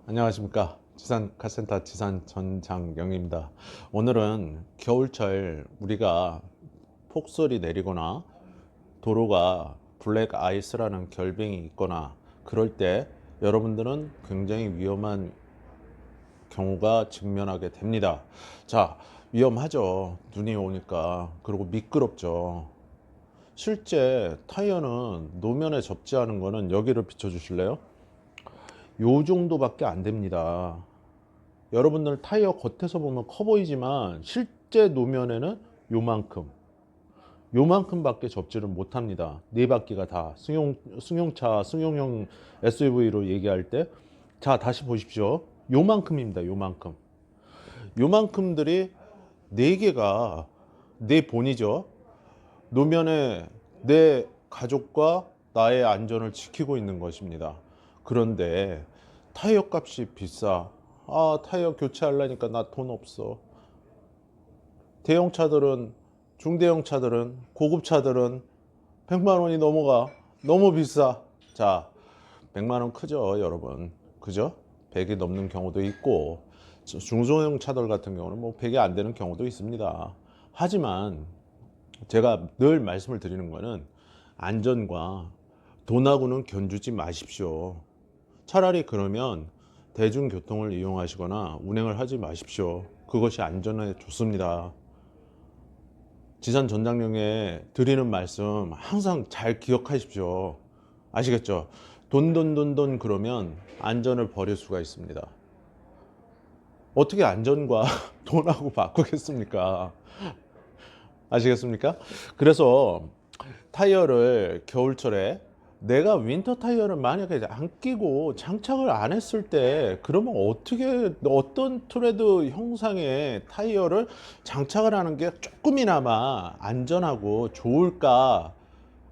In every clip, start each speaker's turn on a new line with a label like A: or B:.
A: 안녕하십니까. 지산 카센터 지산 전장영입니다. 오늘은 겨울철 우리가 폭설이 내리거나 도로가 블랙 아이스라는 결빙이 있거나 그럴 때 여러분들은 굉장히 위험한 경우가 직면하게 됩니다. 자, 위험하죠. 눈이 오니까. 그리고 미끄럽죠. 실제 타이어는 노면에 접지 않은 거는 여기를 비춰 주실래요? 요 정도밖에 안 됩니다. 여러분들 타이어 겉에서 보면 커 보이지만 실제 노면에는 요만큼 밖에 접지를 못합니다. 네 바퀴가 다 승용차 승용형 SUV로 얘기할 때, 자 다시 보십시오. 요만큼입니다. 요만큼들이 네 개가 내 본이죠. 노면에 내 가족과 나의 안전을 지키고 있는 것입니다. 그런데 타이어 값이 비싸. 타이어 교체하려니까 나 돈 없어. 대형차들은, 중대형 차들은, 고급 차들은 100만 원이 넘어가. 너무 비싸. 자, 100만 원 크죠, 여러분. 그죠? 100이 넘는 경우도 있고, 중소형 차들 같은 경우는 뭐 100이 안 되는 경우도 있습니다. 하지만 제가 늘 말씀을 드리는 거는 안전과 돈하고는 견주지 마십시오. 차라리 그러면 대중교통을 이용하시거나 운행을 하지 마십시오. 그것이 안전에 좋습니다. 지산 전장령에 드리는 말씀 항상 잘 기억하십시오. 아시겠죠? 돈 그러면 안전을 버릴 수가 있습니다. 어떻게 안전과 돈하고 바꾸겠습니까? 아시겠습니까? 그래서 타이어를 겨울철에 내가 윈터 타이어를 만약에 안 끼고 장착을 안 했을 때, 그러면 어떻게 어떤 트레드 형상의 타이어를 장착을 하는 게 조금이나마 안전하고 좋을까?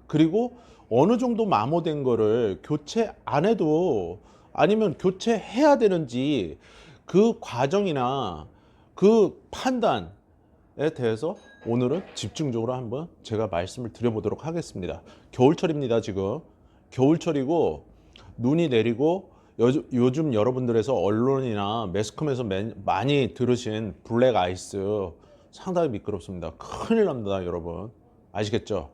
A: 그리고 어느 정도 마모된 거를 교체 안 해도, 아니면 교체해야 되는지 그 과정이나 그 판단에 대해서 오늘은 집중적으로 한번 제가 말씀을 드려보도록 하겠습니다. 겨울철입니다. 지금 겨울철이고 눈이 내리고, 요즘 여러분들에서 언론이나 매스컴에서 많이 들으신 블랙 아이스 상당히 미끄럽습니다. 큰일 납니다, 여러분. 아시겠죠?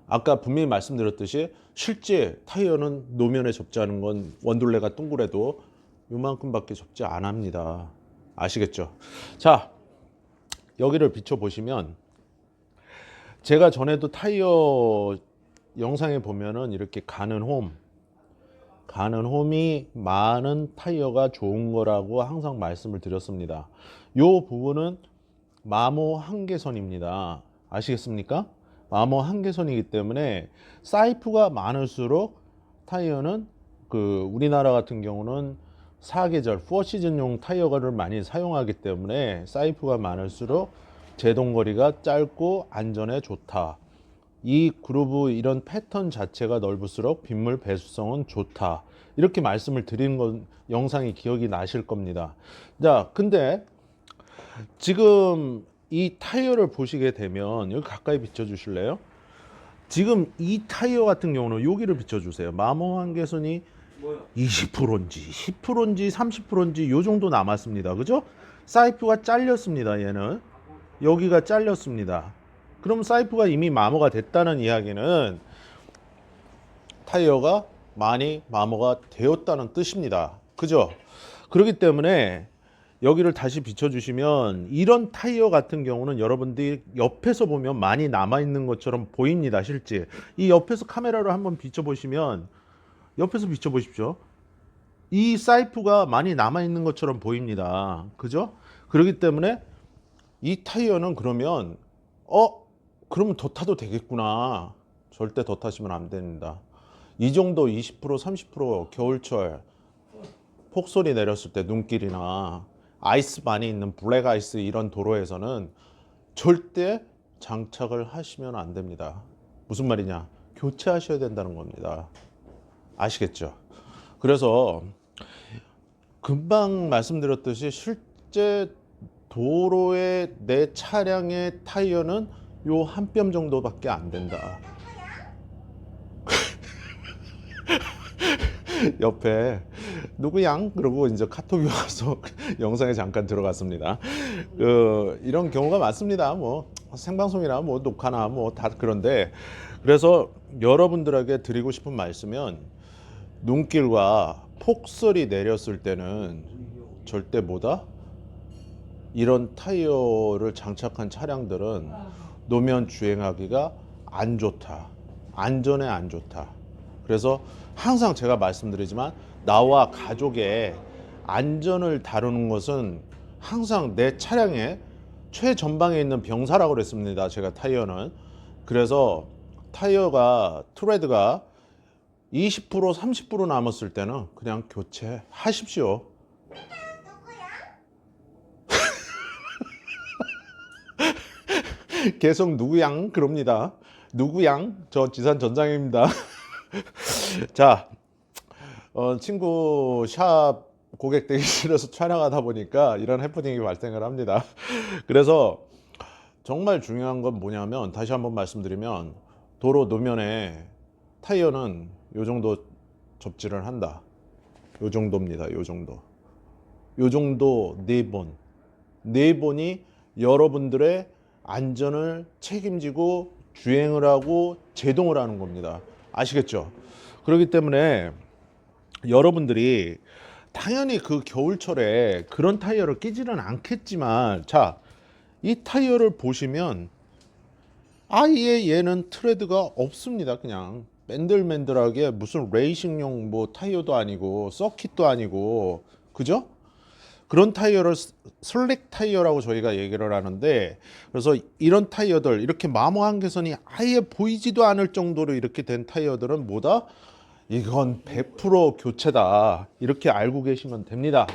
A: 아까 분명히 말씀드렸듯이 실제 타이어는 노면에 접지 않은 건 원둘레가 둥그래도 요만큼밖에 접지 안 합니다. 아시겠죠? 자, 여기를 비춰 보시면, 제가 전에도 타이어 영상에 보면은 이렇게 가는 홈이 많은 타이어가 좋은 거라고 항상 말씀을 드렸습니다. 요 부분은 마모 한계선입니다. 아시겠습니까? 마모 한계선이기 때문에 사이프가 많을수록 타이어는, 우리나라 같은 경우는 4계절 4시즌용 타이어를 많이 사용하기 때문에 사이프가 많을수록 제동거리가 짧고 안전에 좋다. 이 그루브 이런 패턴 자체가 넓을수록 빗물 배수성은 좋다. 이렇게 말씀을 드린 건 영상이 기억이 나실 겁니다. 자, 근데 지금 이 타이어를 보시게 되면, 여기 가까이 비춰 주실래요? 지금 이 타이어 같은 경우는 여기를 비춰 주세요. 마모 한계선이 20%인지 10%인지 30%인지 요 정도 남았습니다. 그죠? 사이프가 잘렸습니다. 얘는 여기가 잘렸습니다. 그럼 사이프가 이미 마모가 됐다는 이야기는 타이어가 많이 마모가 되었다는 뜻입니다. 그죠? 그렇기 때문에 여기를 다시 비춰주시면, 이런 타이어 같은 경우는 여러분들이 옆에서 보면 많이 남아있는 것처럼 보입니다. 실제 이 옆에서 카메라로 한번 비춰보시면, 옆에서 비춰보십시오. 이 사이프가 많이 남아있는 것처럼 보입니다. 그죠? 그렇기 때문에 이 타이어는 그러면 그러면 더 타도 되겠구나. 절대 더 타시면 안 됩니다. 이 정도 20% 30% 겨울철 폭설이 내렸을 때 눈길이나 아이스 많이 있는 블랙 아이스 이런 도로에서는 절대 장착을 하시면 안 됩니다. 무슨 말이냐? 교체하셔야 된다는 겁니다. 아시겠죠? 그래서 금방 말씀드렸듯이 실제 도로에 내 차량의 타이어는 요 한 뼘 정도밖에 안 된다. 옆에 누구양? 그러고 이제 카톡이 와서 영상에 잠깐 들어갔습니다. 이런 경우가 많습니다. 뭐 생방송이나 뭐 녹화나 뭐 다 그런데, 그래서 여러분들에게 드리고 싶은 말씀은 눈길과 폭설이 내렸을 때는 절대 뭐다? 이런 타이어를 장착한 차량들은 노면 주행하기가 안 좋다. 안전에 안 좋다. 그래서 항상 제가 말씀드리지만 나와 가족의 안전을 다루는 것은 항상 내 차량의 최전방에 있는 병사라고 그랬습니다. 제가 타이어는. 그래서 타이어가 트레드가 20% 30% 남았을 때는 그냥 교체하십시오. 계속 누구양 그럽니다. 누구양? 저 지산 전장입니다. 자, 친구 샵 고객 대기실에서 촬영하다 보니까 이런 해프닝이 발생을 합니다. 그래서 정말 중요한 건 뭐냐면, 다시 한번 말씀드리면 도로 노면에 타이어는 요 정도 접지를 한다. 요 정도입니다. 요 정도. 요 정도 네 번이 여러분들의 안전을 책임지고 주행을 하고 제동을 하는 겁니다. 아시겠죠? 그렇기 때문에 여러분들이 당연히 그 겨울철에 그런 타이어를 끼지는 않겠지만, 자, 이 타이어를 보시면 아예 얘는 트레드가 없습니다. 그냥 맨들맨들하게 무슨 레이싱용 뭐 타이어도 아니고 서킷도 아니고, 그죠? 그런 타이어를 슬릭 타이어라고 저희가 얘기를 하는데, 그래서 이런 타이어들, 이렇게 마모한 개선이 아예 보이지도 않을 정도로 이렇게 된 타이어들은 뭐다? 이건 100% 교체다. 이렇게 알고 계시면 됩니다.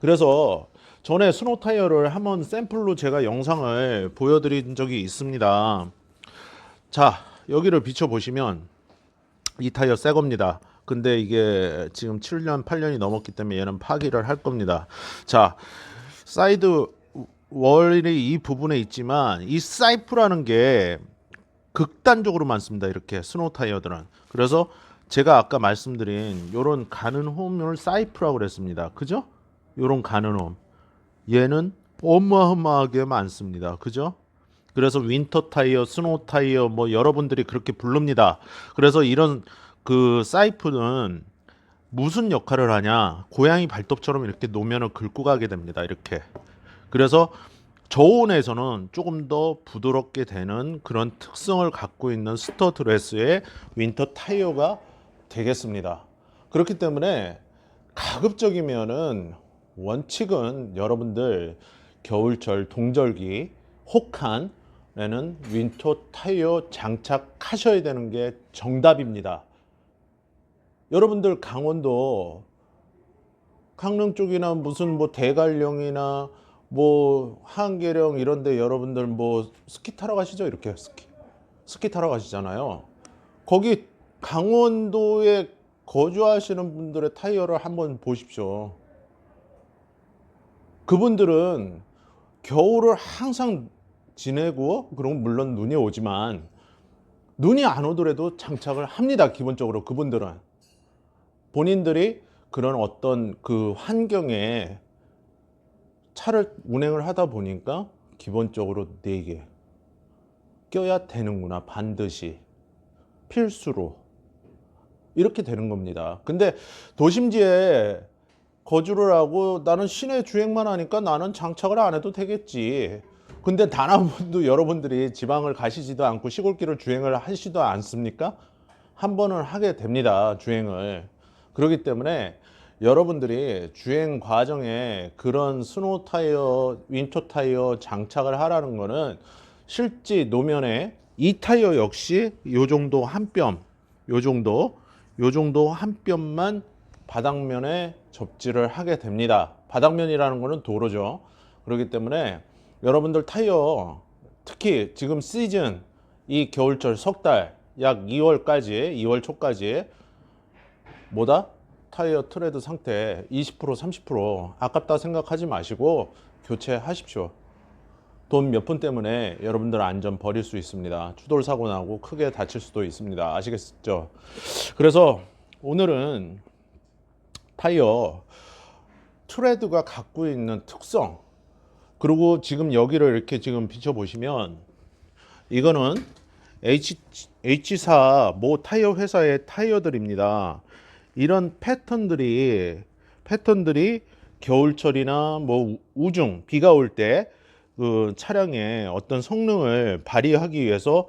A: 그래서 전에 스노우 타이어를 한번 샘플로 제가 영상을 보여드린 적이 있습니다. 자, 여기를 비춰보시면 이 타이어 새 겁니다. 근데 이게 지금 7년 8년이 넘었기 때문에 얘는 파기를 할 겁니다. 자, 사이드 월이 이 부분에 있지만 이 사이프라는 게 극단적으로 많습니다. 이렇게 스노우 타이어들은. 그래서 제가 아까 말씀드린 요런 가는 홈을 사이프라고 그랬습니다. 그죠? 요런 가는 홈, 얘는 어마어마하게 많습니다. 그죠? 그래서 윈터 타이어, 스노우 타이어 뭐 여러분들이 그렇게 부릅니다. 그래서 이런 그 사이프는 무슨 역할을 하냐? 고양이 발톱처럼 이렇게 노면을 긁고 가게 됩니다. 이렇게. 그래서 저온에서는 조금 더 부드럽게 되는 그런 특성을 갖고 있는 스터드레스의 윈터 타이어가 되겠습니다. 그렇기 때문에 가급적이면은 원칙은 여러분들 겨울철 동절기 혹한에는 윈터 타이어 장착하셔야 되는 게 정답입니다. 여러분들 강원도 강릉 쪽이나 무슨 뭐 대관령이나 뭐 한계령 이런데 여러분들 뭐 스키 타러 가시죠? 이렇게 스키 타러 가시잖아요. 거기 강원도에 거주하시는 분들의 타이어를 한번 보십시오. 그분들은 겨울을 항상 지내고, 그럼 물론 눈이 오지만 눈이 안 오더라도 장착을 합니다. 기본적으로 그분들은 본인들이 그런 어떤 그 환경에 차를 운행을 하다 보니까 기본적으로 4개 껴야 되는구나, 반드시 필수로 이렇게 되는 겁니다. 근데 도심지에 거주를 하고 나는 시내 주행만 하니까 나는 장착을 안 해도 되겠지. 근데 단 한 번도 여러분들이 지방을 가시지도 않고 시골길을 주행을 하시지도 않습니까? 한 번은 하게 됩니다, 주행을. 그렇기 때문에 여러분들이 주행 과정에 그런 스노우 타이어, 윈터 타이어 장착을 하라는 거는 실제 노면에 이 타이어 역시 요 정도 한 뼘, 요 정도 한 뼘만 바닥면에 접지를 하게 됩니다. 바닥면이라는 거는 도로죠. 그렇기 때문에 여러분들 타이어, 특히 지금 시즌 이 겨울철 석 달 약 2월까지, 2월 초까지 뭐다? 타이어 트레드 상태 20% 30% 아깝다 생각하지 마시고 교체하십시오. 돈 몇 푼 때문에 여러분들 안전 버릴 수 있습니다. 추돌 사고 나고 크게 다칠 수도 있습니다. 아시겠죠? 그래서 오늘은 타이어 트레드가 갖고 있는 특성, 그리고 지금 여기를 이렇게 지금 비춰보시면 이거는 H사 모 타이어 회사의 타이어들입니다. 이런 패턴들이 겨울철이나 뭐 우중 비가 올 때 그 차량의 어떤 성능을 발휘하기 위해서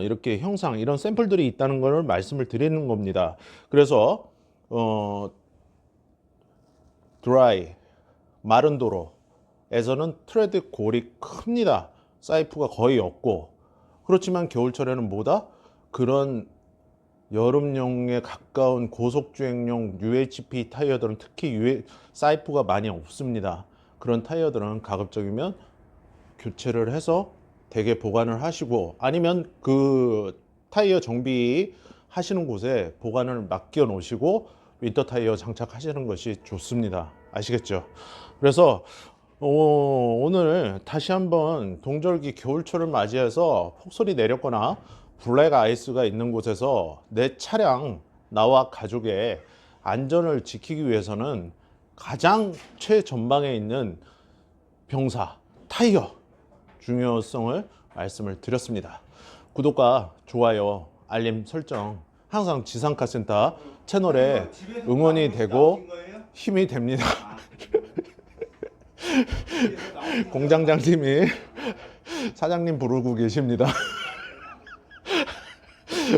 A: 이렇게 형상 이런 샘플들이 있다는 것을 말씀을 드리는 겁니다. 그래서 드라이 마른 도로에서는 트레드 골이 큽니다. 사이프가 거의 없고, 그렇지만 겨울철에는 뭐다? 그런 여름용에 가까운 고속주행용 UHP 타이어들은 특히 사이프가 많이 없습니다. 그런 타이어들은 가급적이면 교체를 해서 대개 보관을 하시고, 아니면 그 타이어 정비 하시는 곳에 보관을 맡겨 놓으시고 윈터 타이어 장착하시는 것이 좋습니다. 아시겠죠? 그래서 오늘 다시 한번 동절기 겨울철을 맞이해서 폭설이 내렸거나 블랙 아이스가 있는 곳에서 내 차량, 나와 가족의 안전을 지키기 위해서는 가장 최전방에 있는 병사, 타이어 중요성을 말씀을 드렸습니다. 구독과 좋아요, 알림 설정 항상 지상카센터 채널에 응원이 되고 힘이 됩니다. 공장장님이 사장님 부르고 계십니다.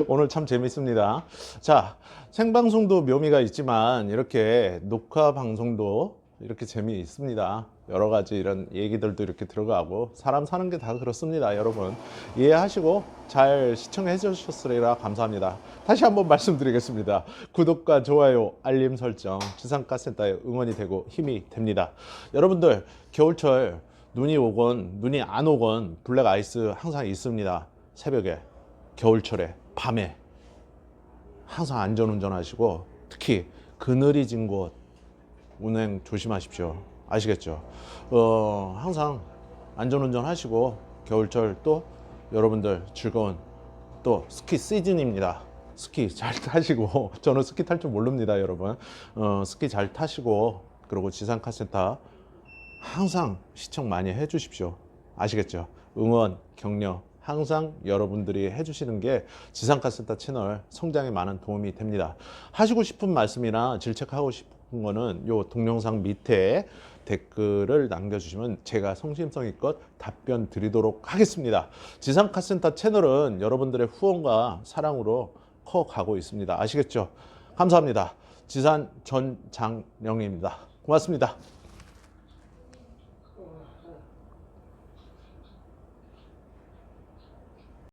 A: 오늘 참 재밌습니다. 자, 생방송도 묘미가 있지만 이렇게 녹화 방송도 이렇게 재미있습니다. 여러 가지 이런 얘기들도 이렇게 들어가고, 사람 사는 게 다 그렇습니다. 여러분 이해하시고 잘 시청해 주셨으리라 감사합니다. 다시 한번 말씀드리겠습니다. 구독과 좋아요, 알림 설정 지상카센터에 응원이 되고 힘이 됩니다. 여러분들 겨울철 눈이 오건 눈이 안 오건 블랙 아이스 항상 있습니다. 새벽에, 겨울철에, 밤에 항상 안전운전 하시고, 특히 그늘이 진 곳 운행 조심하십시오. 아시겠죠? 항상 안전운전 하시고, 겨울철 또 여러분들 즐거운 또 스키 시즌입니다. 스키 잘 타시고, 저는 스키 탈 줄 모릅니다, 여러분. 스키 잘 타시고, 그리고 지상카센터 항상 시청 많이 해 주십시오. 아시겠죠? 응원, 격려 항상 여러분들이 해주시는 게 지상카센터 채널 성장에 많은 도움이 됩니다. 하시고 싶은 말씀이나 질책하고 싶은 거는 요 동영상 밑에 댓글을 남겨주시면 제가 성심성의껏 답변 드리도록 하겠습니다. 지상카센터 채널은 여러분들의 후원과 사랑으로 커가고 있습니다. 아시겠죠? 감사합니다. 지산 전장영입니다. 고맙습니다.